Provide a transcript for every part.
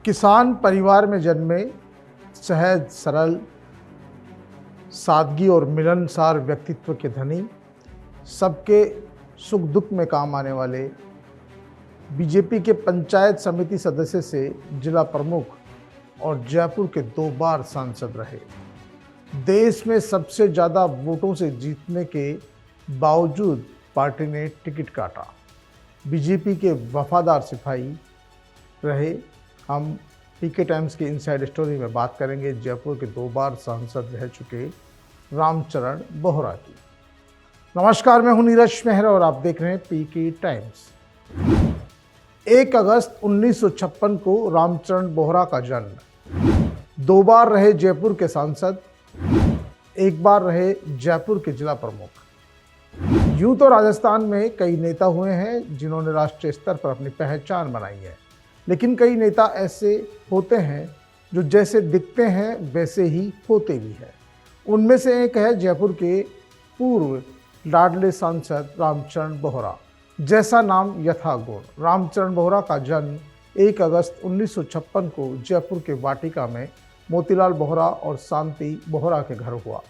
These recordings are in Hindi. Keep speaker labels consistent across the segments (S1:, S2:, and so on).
S1: किसान परिवार में जन्मे, सहज सरल, सादगी और मिलनसार व्यक्तित्व के धनी, सबके सुख दुख में काम आने वाले, बीजेपी के पंचायत समिति सदस्य से जिला प्रमुख और जयपुर के 2 बार सांसद रहे। देश में सबसे ज़्यादा वोटों से जीतने के बावजूद पार्टी ने टिकट काटा। बीजेपी के वफादार सिपाही रहे। हम पीके टाइम्स के इनसाइड स्टोरी में बात करेंगे जयपुर के 2 बार सांसद रह चुके रामचरण बोहरा की। नमस्कार, मैं हूं नीरज मेहरा और आप देख रहे हैं पीके टाइम्स। 1 अगस्त 1956 को रामचरण बोहरा का जन्म। 2 बार रहे जयपुर के सांसद, 1 बार रहे जयपुर के जिला प्रमुख। यूं तो राजस्थान में कई नेता हुए हैं जिन्होंने राष्ट्रीय स्तर पर अपनी पहचान बनाई है, लेकिन कई नेता ऐसे होते हैं जो जैसे दिखते हैं वैसे ही होते भी हैं। उनमें से एक है जयपुर के पूर्व लाडले सांसद रामचरण बोहरा। जैसा नाम यथा गुण। रामचरण बोहरा का जन्म 1 अगस्त 1956 को जयपुर के वाटिका में मोतीलाल बोहरा और शांति बोहरा के घर हुआ।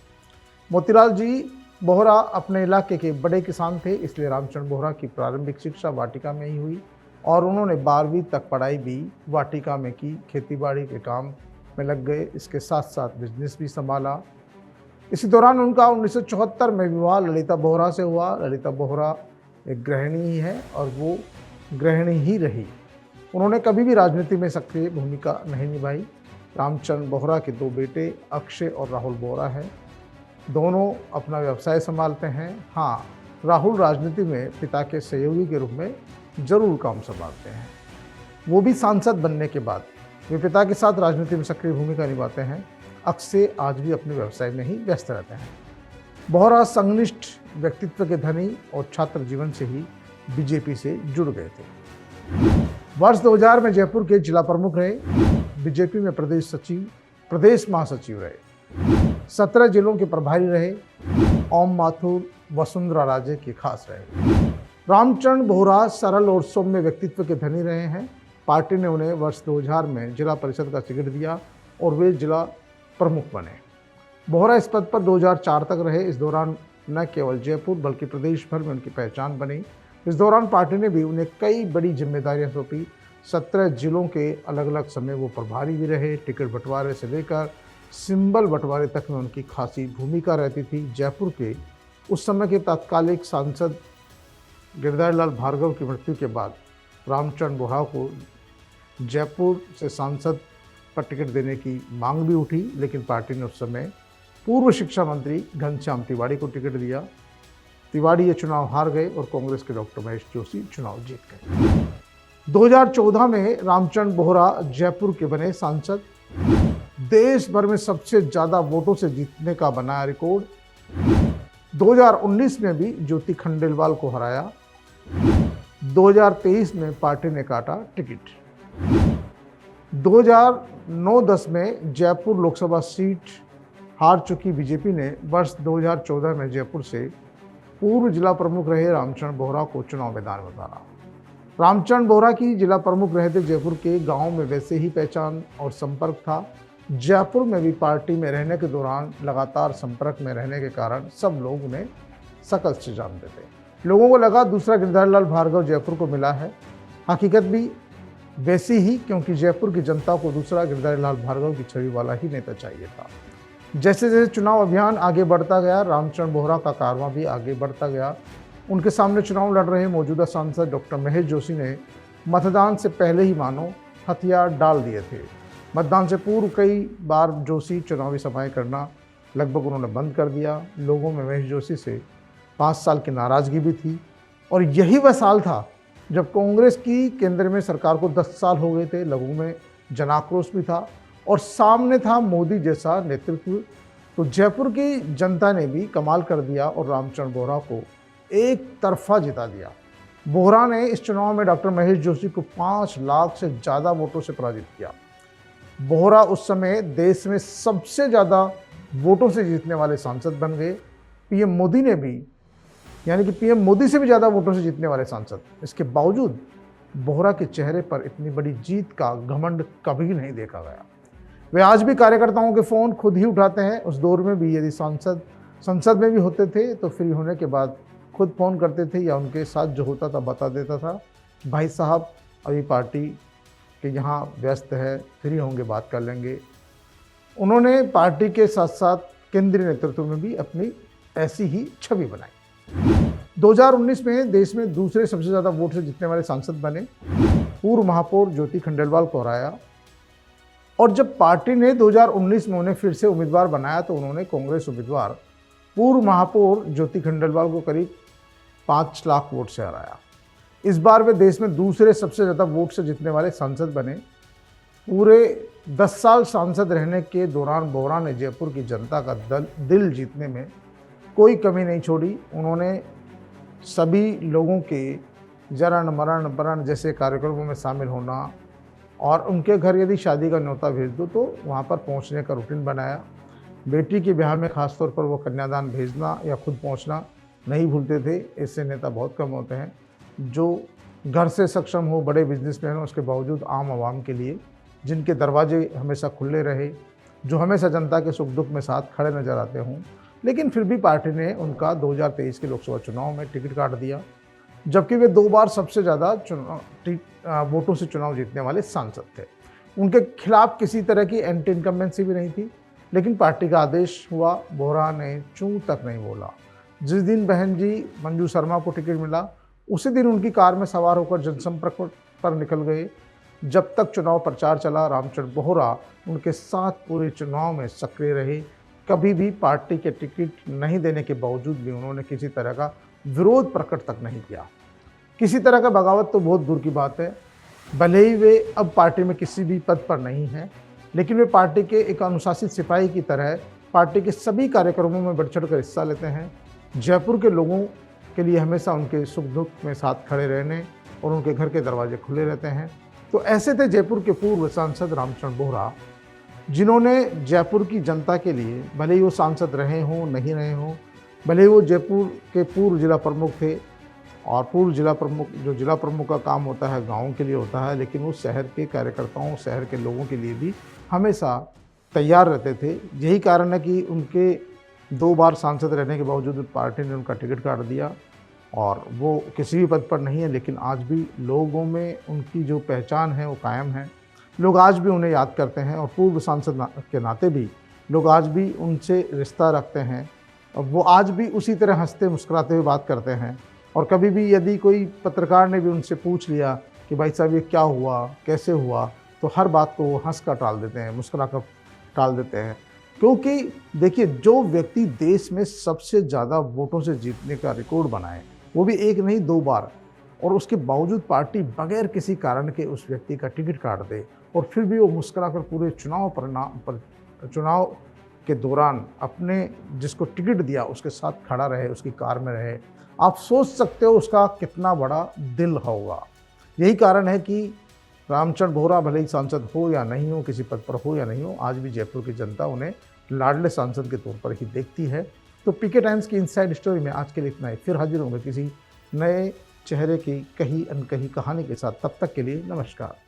S1: मोतीलाल जी बोहरा अपने इलाके के बड़े किसान थे, इसलिए रामचरण बोहरा की प्रारंभिक शिक्षा वाटिका में ही हुई और उन्होंने 12वीं तक पढ़ाई भी वाटिका में की। खेतीबाड़ी के काम में लग गए, इसके साथ साथ बिजनेस भी संभाला। इसी दौरान उनका 1974 में विवाह ललिता बोहरा से हुआ। ललिता बोहरा एक गृहिणी ही है और वो गृहिणी ही रही। उन्होंने कभी भी राजनीति में सक्रिय भूमिका नहीं निभाई। रामचरण बोहरा के 2 बेटे अक्षय और राहुल बोहरा हैं। दोनों अपना व्यवसाय संभालते हैं। हाँ, राहुल राजनीति में पिता के सहयोगी के रूप में जरूर काम संभालते हैं। वो भी सांसद बनने के बाद वे पिता के साथ राजनीति में सक्रिय भूमिका निभाते हैं। अक्षय आज भी अपने व्यवसाय में ही व्यस्त रहते हैं। बोहरा संघनिष्ठ व्यक्तित्व के धनी और छात्र जीवन से ही बीजेपी से जुड़ गए थे। वर्ष 2000 में जयपुर के जिला प्रमुख रहे। बीजेपी में प्रदेश महासचिव रहे। 17 जिलों के प्रभारी रहे। ओम माथुर, वसुंधरा राजे के खास रहे। रामचरण बोहरा सरल और सौम्य व्यक्तित्व के धनी रहे हैं। पार्टी ने उन्हें वर्ष 2000 में जिला परिषद का टिकट दिया और वे जिला प्रमुख बने। बोहरा इस पद पर 2004 तक रहे। इस दौरान न केवल जयपुर बल्कि प्रदेश भर में उनकी पहचान बनी। इस दौरान पार्टी ने भी उन्हें कई बड़ी जिम्मेदारियां सौंपी। 17 जिलों के अलग अलग समय वो प्रभारी भी रहे। टिकट बंटवारे से लेकर सिंबल बंटवारे तक में उनकी खासी भूमिका रहती थी। जयपुर के उस समय के तत्कालिक सांसद गिरधारी लाल भार्गव की मृत्यु के बाद रामचरण बोहरा को जयपुर से सांसद पर टिकट देने की मांग भी उठी, लेकिन पार्टी ने उस समय पूर्व शिक्षा मंत्री घनश्याम तिवारी को टिकट दिया। तिवारी ये चुनाव हार गए और कांग्रेस के डॉक्टर महेश जोशी चुनाव जीत गए। 2014 में रामचरण बोहरा जयपुर के बने सांसद। देश भर में सबसे ज़्यादा वोटों से जीतने का बनाया रिकॉर्ड। 2019 में भी ज्योति खंडेलवाल को हराया। 2023 में पार्टी ने काटा टिकट। 2009-10 में जयपुर लोकसभा सीट हार चुकी बीजेपी ने वर्ष 2014 में जयपुर से पूर्व जिला प्रमुख रहे रामचरण बोहरा को चुनाव मैदान में उतारा। रामचरण बोहरा की जिला प्रमुख रहते जयपुर के गांव में वैसे ही पहचान और संपर्क था। जयपुर में भी पार्टी में रहने के दौरान लगातार संपर्क में रहने के कारण सब लोग उन्हें सकल से जानते थे। लोगों को लगा दूसरा गिरधारी लाल भार्गव जयपुर को मिला है। हकीकत भी वैसी ही, क्योंकि जयपुर की जनता को दूसरा गिरधारी लाल भार्गव की छवि वाला ही नेता चाहिए था। जैसे जैसे चुनाव अभियान आगे बढ़ता गया, रामचरण बोहरा का कारवां भी आगे बढ़ता गया। उनके सामने चुनाव लड़ रहे मौजूदा सांसद डॉक्टर महेश जोशी ने मतदान से पहले ही मानो हथियार डाल दिए थे। मतदान से पूर्व कई बार जोशी चुनावी सभाएं करना लगभग उन्होंने बंद कर दिया। लोगों में महेश जोशी से 5 साल की नाराज़गी भी थी और यही वह साल था जब कांग्रेस की केंद्र में सरकार को 10 साल हो गए थे। लोगों में जनाक्रोश भी था और सामने था मोदी जैसा नेतृत्व। तो जयपुर की जनता ने भी कमाल कर दिया और रामचरण बोहरा को एक तरफा जिता दिया। बोहरा ने इस चुनाव में डॉक्टर महेश जोशी को 5 लाख से ज़्यादा वोटों से पराजित किया। बोहरा उस समय देश में सबसे ज़्यादा वोटों से जीतने वाले सांसद बन गए। पीएम मोदी ने भी, यानी कि पीएम मोदी से भी ज़्यादा वोटों से जीतने वाले सांसद। इसके बावजूद बोहरा के चेहरे पर इतनी बड़ी जीत का घमंड कभी नहीं देखा गया। वे आज भी कार्यकर्ताओं के फ़ोन खुद ही उठाते हैं। उस दौर में भी यदि संसद में भी होते थे तो फ्री होने के बाद खुद फ़ोन करते थे या उनके साथ जो होता था बता देता था, भाई साहब अभी पार्टी के यहाँ व्यस्त है, फ्री होंगे बात कर लेंगे। उन्होंने पार्टी के साथ साथ केंद्रीय नेतृत्व में भी अपनी ऐसी ही छवि बनाई। 2019 में देश में दूसरे सबसे ज़्यादा वोट से जीतने वाले सांसद बने। पूर्व महापौर ज्योति खंडेलवाल को हराया और जब पार्टी ने 2019 में उन्हें फिर से उम्मीदवार बनाया तो उन्होंने कांग्रेस उम्मीदवार पूर्व महापौर ज्योति खंडेलवाल को करीब 5 लाख वोट से हराया। इस बार वे देश में दूसरे सबसे ज़्यादा वोट से जीतने वाले सांसद बने। पूरे 10 साल सांसद रहने के दौरान बोहरा ने जयपुर की जनता का दिल जीतने में कोई कमी नहीं छोड़ी। उन्होंने सभी लोगों के जरण मरण बरण जैसे कार्यक्रमों में शामिल होना और उनके घर यदि शादी का न्योता भेज दो तो वहाँ पर पहुँचने का रूटीन बनाया। बेटी के ब्याह में खासतौर पर वो कन्यादान भेजना या खुद पहुँचना नहीं भूलते थे। ऐसे नेता बहुत कम होते हैं जो घर से सक्षम हो, बड़े बिजनेसमैन हो, उसके बावजूद आम आवाम के लिए जिनके दरवाजे हमेशा खुले रहे, जो हमेशा जनता के सुख दुख में साथ खड़े नजर आते हों। लेकिन फिर भी पार्टी ने उनका 2023 के लोकसभा चुनाव में टिकट काट दिया, जबकि वे 2 बार सबसे ज़्यादा वोटों से चुनाव जीतने वाले सांसद थे। उनके खिलाफ किसी तरह की एंटी इनकम्बेंसी भी नहीं थी, लेकिन पार्टी का आदेश हुआ, बोहरा ने चूं तक नहीं बोला। जिस दिन बहन जी मंजू शर्मा को टिकट मिला उसी दिन उनकी कार में सवार होकर जनसंपर्क पर निकल गए। जब तक चुनाव प्रचार चला रामचंद्र बोहरा उनके साथ पूरे चुनाव में सक्रिय रहे। कभी भी पार्टी के टिकट नहीं देने के बावजूद भी उन्होंने किसी तरह का विरोध प्रकट तक नहीं किया। किसी तरह का बगावत तो बहुत दूर की बात है। भले ही वे अब पार्टी में किसी भी पद पर नहीं हैं, लेकिन वे पार्टी के एक अनुशासित सिपाही की तरह पार्टी के सभी कार्यक्रमों में बढ़ चढ़ कर हिस्सा लेते हैं। जयपुर के लोगों के लिए हमेशा उनके सुख दुख में साथ खड़े रहने और उनके घर के दरवाजे खुले रहते हैं। तो ऐसे थे जयपुर के पूर्व सांसद रामचंद्र बोहरा, जिन्होंने जयपुर की जनता के लिए, भले ही वो सांसद रहे हों नहीं रहे हों, भले ही वो जयपुर के पूर्व जिला प्रमुख थे और पूर्व जिला प्रमुख, जो जिला प्रमुख का काम होता है गाँव के लिए होता है, लेकिन वो शहर के कार्यकर्ताओं, शहर के लोगों के लिए भी हमेशा तैयार रहते थे। यही कारण है कि उनके 2 बार सांसद रहने के बावजूद पार्टी ने उनका टिकट काट दिया और वो किसी भी पद पर नहीं है, लेकिन आज भी लोगों में उनकी जो पहचान है वो कायम है। लोग आज भी उन्हें याद करते हैं और पूर्व सांसद के नाते भी लोग आज भी उनसे रिश्ता रखते हैं और वो आज भी उसी तरह हंसते मुस्कुराते हुए बात करते हैं। और कभी भी यदि कोई पत्रकार ने भी उनसे पूछ लिया कि भाई साहब ये क्या हुआ, कैसे हुआ, तो हर बात को वो हंस कर टाल देते हैं, मुस्कुरा कर टाल देते हैं। क्योंकि देखिए, जो व्यक्ति देश में सबसे ज़्यादा वोटों से जीतने का रिकॉर्ड बनाए, वो भी 1 नहीं 2 बार, और उसके बावजूद पार्टी बगैर किसी कारण के उस व्यक्ति का टिकट काट दे और फिर भी वो मुस्कुराकर पूरे चुनाव के दौरान अपने जिसको टिकट दिया उसके साथ खड़ा रहे, उसकी कार में रहे, आप सोच सकते हो उसका कितना बड़ा दिल होगा। यही कारण है कि रामचंद्र बोहरा भले ही सांसद हो या नहीं हो, किसी पद पर हो या नहीं हो, आज भी जयपुर की जनता उन्हें लाडले सांसद के तौर पर ही देखती है। तो पीके टाइम्स की इनसाइड स्टोरी में आज के लिए इतना ही। फिर हाजिर होंगे किसी नए चेहरे की कही अनकही कहानी के साथ। तब तक के लिए नमस्कार।